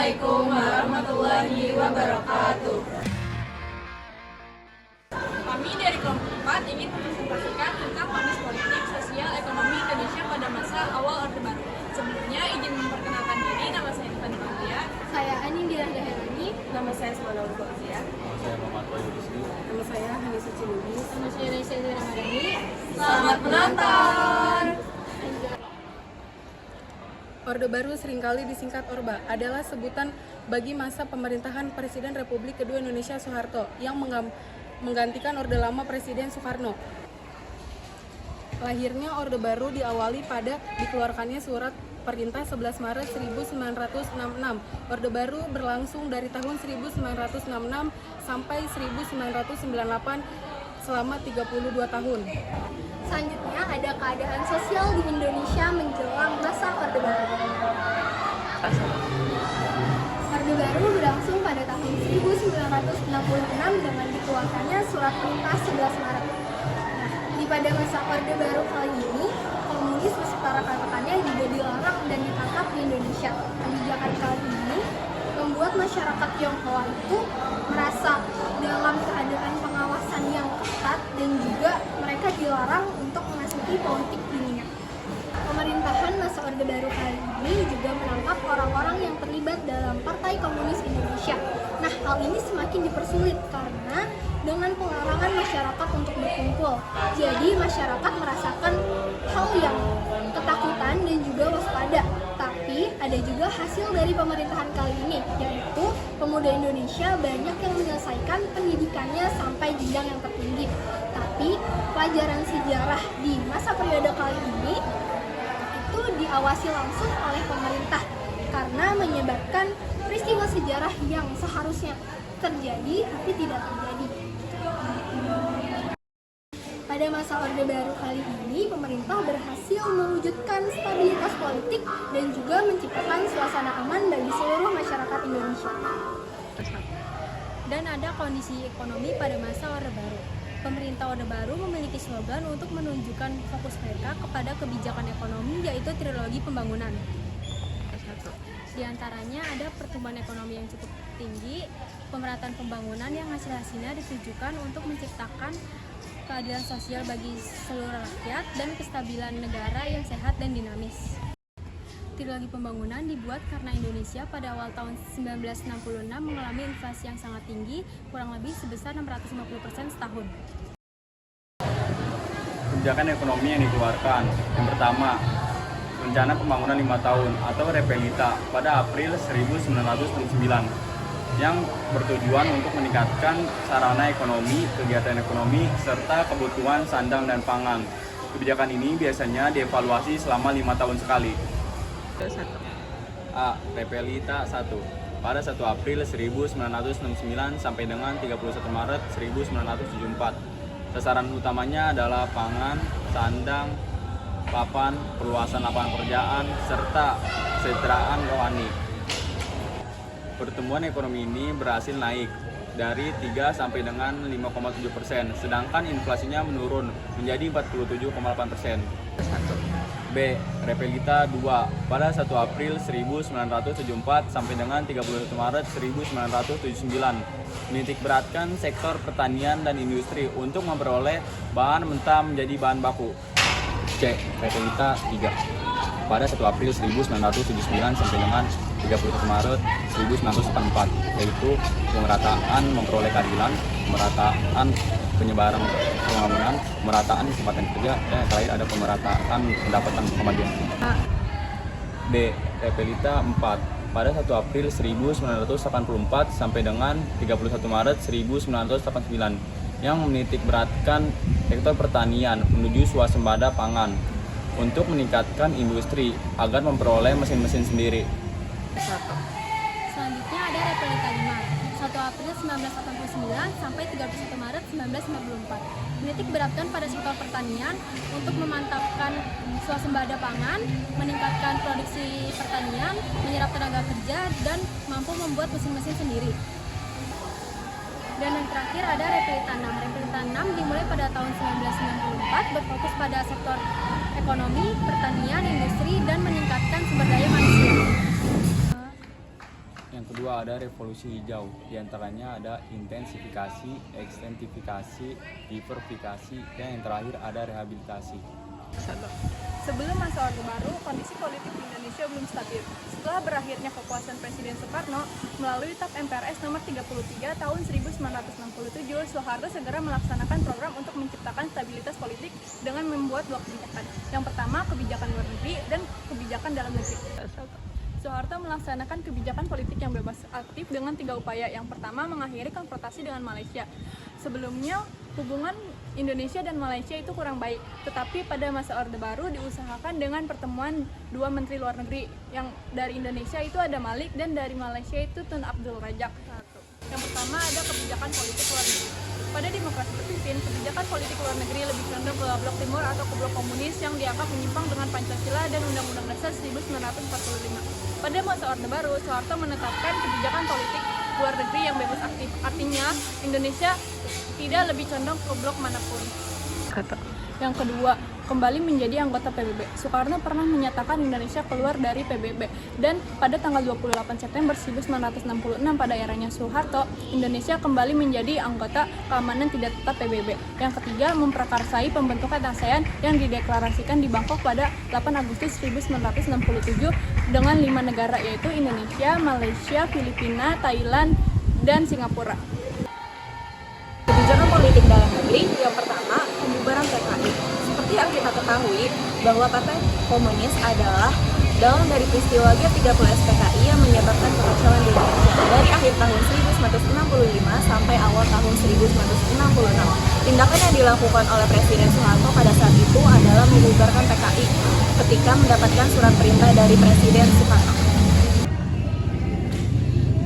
Assalamualaikum warahmatullahi wabarakatuh. Kami dari kelompok 4 ingin mempresentasikan tentang kondisi politik, sosial, ekonomi Indonesia pada masa awal Orde Baru. Sebelumnya izin memperkenalkan diri, nama saya Tiffany Fauzia. Saya Anindya Dahelani. Nama saya Semana Fauzia. Saya Muhammad Wahyu Rizky. Nama saya Hanisa Cilubis. Nama saya Raisa Ramadhani. Selamat menonton. Orde Baru seringkali disingkat Orba adalah sebutan bagi masa pemerintahan Presiden Republik Kedua Indonesia Soeharto yang menggantikan Orde Lama Presiden Soekarno. Lahirnya Orde Baru diawali pada dikeluarkannya surat Perintah 11 Maret 1966. Orde Baru berlangsung dari tahun 1966 sampai 1998 selama 32 tahun. Selanjutnya ada keadaan sosial di Indonesia menjelang masa Orde Baru. Orde Baru berlangsung pada tahun 1966 dengan dikeluarkannya surat Perintah 11 Maret. Nah, pada masa Orde Baru kali ini, komunis beserta rekan-rekannya juga dilarang dan ditangkap di Indonesia. Kebijakan kali ini membuat masyarakat Tionghoa itu merasa dalam keadaan pengawasan yang ketat dan juga mereka dilarang untuk memasuki politik dunia. Pemerintahan masa Orde Baru kali ini juga menangkap orang-orang yang terlibat dalam Partai Komunis Indonesia. Nah, hal ini semakin dipersulit karena dengan pelarangan masyarakat untuk berkumpul. Jadi masyarakat merasakan hal yang ketakutan dan juga waspada. Tapi ada juga hasil dari pemerintahan kali ini, yaitu pemuda Indonesia banyak yang menyelesaikan pendidikannya sampai jenjang yang tertinggi. Tapi pelajaran sejarah di masa periode kali ini itu diawasi langsung oleh pemerintah karena menyebabkan peristiwa sejarah yang seharusnya terjadi tapi tidak terjadi. Pada masa Orde Baru kali ini, pemerintah berhasil mewujudkan stabilitas politik dan juga menciptakan suasana aman bagi seluruh masyarakat Indonesia. Dan ada kondisi ekonomi pada masa Orde Baru. Pemerintah Orde Baru memiliki slogan untuk menunjukkan fokus mereka kepada kebijakan ekonomi, yaitu trilogi pembangunan. Di antaranya ada pertumbuhan ekonomi yang cukup tinggi, pemerataan pembangunan yang hasil-hasilnya ditujukan untuk menciptakan keadilan sosial bagi seluruh rakyat, dan kestabilan negara yang sehat dan dinamis. Trilogi pembangunan dibuat karena Indonesia pada awal tahun 1966 mengalami inflasi yang sangat tinggi, kurang lebih sebesar 650% setahun. Kebijakan ekonomi yang dikeluarkan. Yang pertama, Rencana Pembangunan 5 Tahun atau Repelita pada April 1969 yang bertujuan untuk meningkatkan sarana ekonomi, kegiatan ekonomi, serta kebutuhan sandang dan pangan. Kebijakan ini biasanya dievaluasi selama 5 tahun sekali. A. Repelita 1 pada 1 April 1969 sampai dengan 31 Maret 1974. Sasaran utamanya adalah pangan, sandang, papan, perluasan lapangan pekerjaan, serta kesejahteraan rohani. Pertumbuhan ekonomi ini berhasil naik dari 3 sampai dengan 5,7%, sedangkan inflasinya menurun menjadi 47,8%. B. Repelita 2 pada 1 April 1974 sampai dengan 31 Maret 1979 menitik beratkan sektor pertanian dan industri untuk memperoleh bahan mentah menjadi bahan baku. C. Repelita 3 pada 1 April 1979 sampai dengan 31 Maret 1984, yaitu pemerataan memperoleh keadilan, pemerataan penyebaran pembangunan, pemerataan kesempatan kerja, dan yang terakhir ada pemerataan pendapatan kemajuan. D. Repelita 4 pada 1 April 1984 sampai dengan 31 Maret 1989 yang menitik beratkan sektor pertanian menuju swasembada pangan untuk meningkatkan industri agar memperoleh mesin-mesin sendiri. Selanjutnya ada Repelita 5, 1 April 1989 sampai 31 Maret 1994. Menitik beratkan pada sektor pertanian untuk memantapkan swasembada pangan, meningkatkan produksi pertanian, menyerap tenaga kerja, dan mampu membuat mesin-mesin sendiri. Dan yang terakhir ada Repelita 6. Repelita 6 dimulai pada tahun 1994, berfokus pada sektor ekonomi, pertanian, industri, dan meningkatkan sumber daya manusia. Yang kedua ada revolusi hijau, diantaranya ada intensifikasi, ekstensifikasi, diversifikasi, dan yang terakhir ada rehabilitasi. Sebelum masa Orde Baru, kondisi politik di Indonesia belum stabil. Setelah berakhirnya kekuasaan Presiden Soekarno, melalui TAP MPRS nomor 33 tahun 1967, Soeharto segera melaksanakan program untuk menciptakan stabilitas politik dengan membuat dua kebijakan. Yang pertama, kebijakan luar negeri dan kebijakan dalam negeri. Soeharto melaksanakan kebijakan politik yang bebas aktif dengan 3 upaya. Yang pertama, mengakhiri konfrontasi dengan Malaysia. Sebelumnya, hubungan Indonesia dan Malaysia itu kurang baik, tetapi pada masa Orde Baru diusahakan dengan pertemuan 2 menteri luar negeri. Yang dari Indonesia itu ada Malik dan dari Malaysia itu Tun Abdul Razak. Yang pertama ada kebijakan politik luar negeri. Pada demokrasi terpimpin, kebijakan politik luar negeri lebih condong ke blok timur atau ke blok komunis yang dianggap menyimpang dengan Pancasila dan Undang-Undang Dasar 1945. Pada masa Orde Baru, Soeharto menetapkan kebijakan politik luar negeri yang bebas aktif. Artinya, Indonesia tidak lebih condong ke blok manapun. Yang kedua, kembali menjadi anggota PBB. Soekarno pernah menyatakan Indonesia keluar dari PBB, dan pada tanggal 28 September 1966 pada eranya Soeharto, Indonesia kembali menjadi anggota keamanan tidak tetap PBB. Yang ketiga, memprakarsai pembentukan ASEAN yang dideklarasikan di Bangkok pada 8 Agustus 1967 dengan 5 negara, yaitu Indonesia, Malaysia, Filipina, Thailand, dan Singapura. Kebijakan politik dalam negeri yang pertama, pembubaran PKI. Seperti yang kita ketahui bahwa Partai Komunis adalah dalam dari peristiwa G30 SPKI yang menyebabkan kekacauan di Indonesia dari akhir tahun 1965 sampai awal tahun 1966. Tindakan yang dilakukan oleh Presiden Soeharto pada saat itu adalah membubarkan PKI ketika mendapatkan surat perintah dari Presiden Soekarno.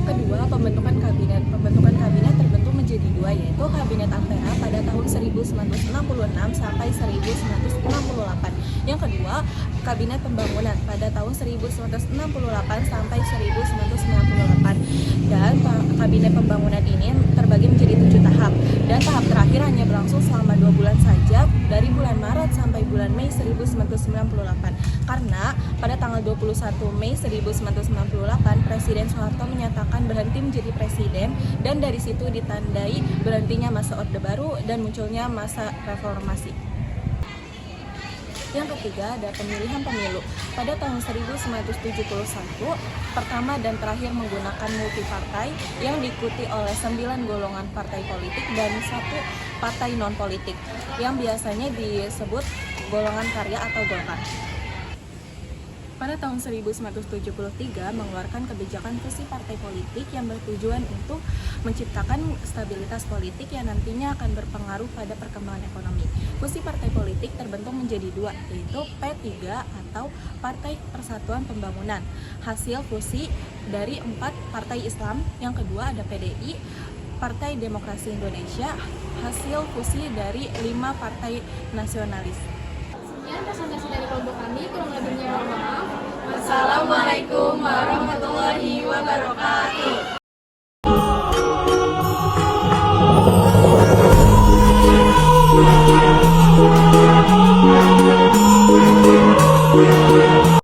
Kedua, pembentukan kabinet. Pembentukan kabinet terbentuk menjadi 2, yaitu Kabinet Ampera pada tahun 1966 sampai 1968. Yang kedua, Kabinet Pembangunan pada tahun 1968 sampai 1998. Dan Kabinet Pembangunan ini terbagi menjadi 7 tahap. Dan tahap terakhir hanya berlangsung selama 2 bulan saja, dari bulan Maret sampai bulan Mei 1998. Karena pada tanggal 21 Mei 1998, Presiden Soeharto menyatakan berhenti menjadi presiden, dan dari situ ditandai berhentinya masa Orde Baru dan munculnya masa reformasi. Yang ketiga ada pemilihan pemilu. Pada tahun 1971, pertama dan terakhir menggunakan multipartai yang diikuti oleh 9 golongan partai politik dan 1 partai non-politik yang biasanya disebut golongan karya atau Golkar. Pada tahun 1973 mengeluarkan kebijakan fusi partai politik yang bertujuan untuk menciptakan stabilitas politik yang nantinya akan berpengaruh pada perkembangan ekonomi. Fusi partai politik terbentuk menjadi 2, yaitu P3 atau Partai Persatuan Pembangunan. Hasil fusi dari 4 partai Islam. Yang kedua ada PDI, Partai Demokrasi Indonesia. Hasil fusi dari 5 partai nasionalis. Sekian presentasi dari kelompok kami, kurang lebihnya mohon maaf. Wassalamualaikum warahmatullahi wabarakatuh.